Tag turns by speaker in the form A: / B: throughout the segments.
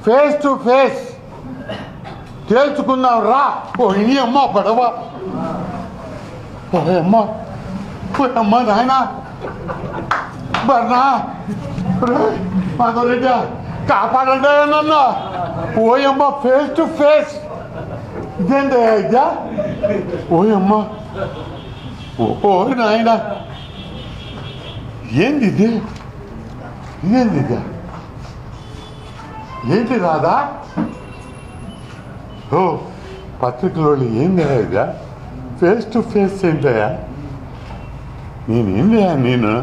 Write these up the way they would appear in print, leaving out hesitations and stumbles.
A: Face to face తేల్చుకుందాం రా. ఓ ఈ అమ్మ పడవ, అమ్మ నాయన బర్నా మాధవరెడ్డి కాపాడండి నన్ను. ఓయమ్మ ఫేస్ టు ఫేస్ ఇదేంటి ఇదా? ఓయమ్మ ఓ నాయన ఏంది ఇది? ఇదేంది ఇదా? ఏంటి రాదా? ఓ పత్రికలో ఏంది ఇదా? ఫేస్ టు ఫేస్ ఏంటయ్యా? నేనేందయ్యా నేను?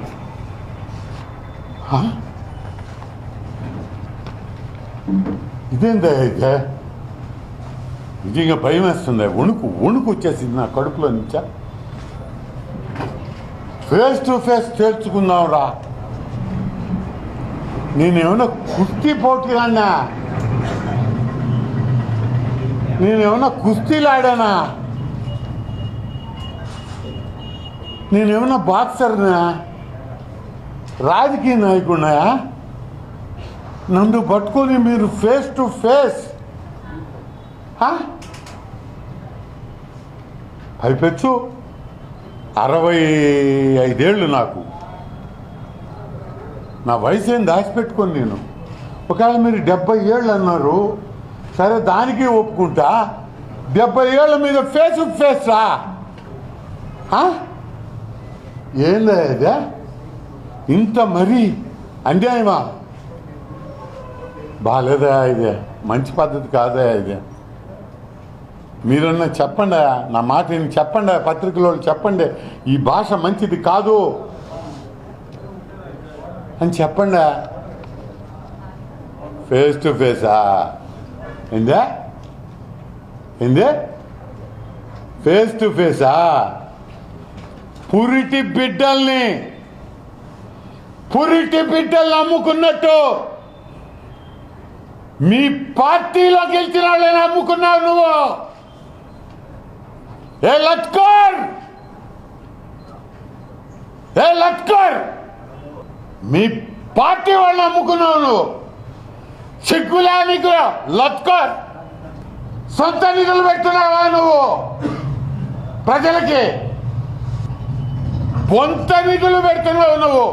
A: ఇదేందయ్యా ఇదే? నిజంగా భయం వేస్తుంది. వణుకు వచ్చేసింది నా కడుపులో నుంచా. ఫేస్ టు ఫేస్ తేల్చుకుందాం రా. నేనేమన్నా కుస్తీ పోటీలన్నా? నేనేమన్నా కుస్తీలు ఆడానా? నేనేమన్నా బాక్సర్నా? రాజకీయ నాయకుడినాయా? నన్ను పట్టుకొని మీరు ఫేస్ టు ఫేస్ పైపెచ్చు 65 నాకు. నా వయసు ఏం దాచిపెట్టుకొని నేను. ఒకవేళ మీరు 70 ఏళ్ళు అన్నారు, సరే దానికి ఒప్పుకుంటా. 70 ఏళ్ళ మీద ఫేస్ టు ఫేస్ రా. ఏందా ఇదే? ఇంత మరీ అన్యాయమా? బాగాలేదా ఇదే? మంచి పద్ధతి కాదా ఇదే? మీరన్నా చెప్పండి, నా మాట నేను చెప్పండి, పత్రికలో చెప్పండి ఈ భాష మంచిది కాదు అని చెప్పండి. ఫేస్ టు ఫేసా? ఏందే ఏందే ఫేస్ టు ఫేసా? పురిటి బిడ్డల్ని అమ్ముకున్నట్టు మీ పార్టీలో గెలిచిన వాళ్ళని అమ్ముకున్నావు నువ్వు. ఏ లట్కర్ మీ పార్టీ వాళ్ళని అమ్ముకున్నావు నువ్వు. సిగ్గులే నీకు లట్కర్? సొంత నిధులు పెడుతున్నావా నువ్వు ప్రజలకి? పొంత నిధులు పెడుతున్నావు నువ్వు.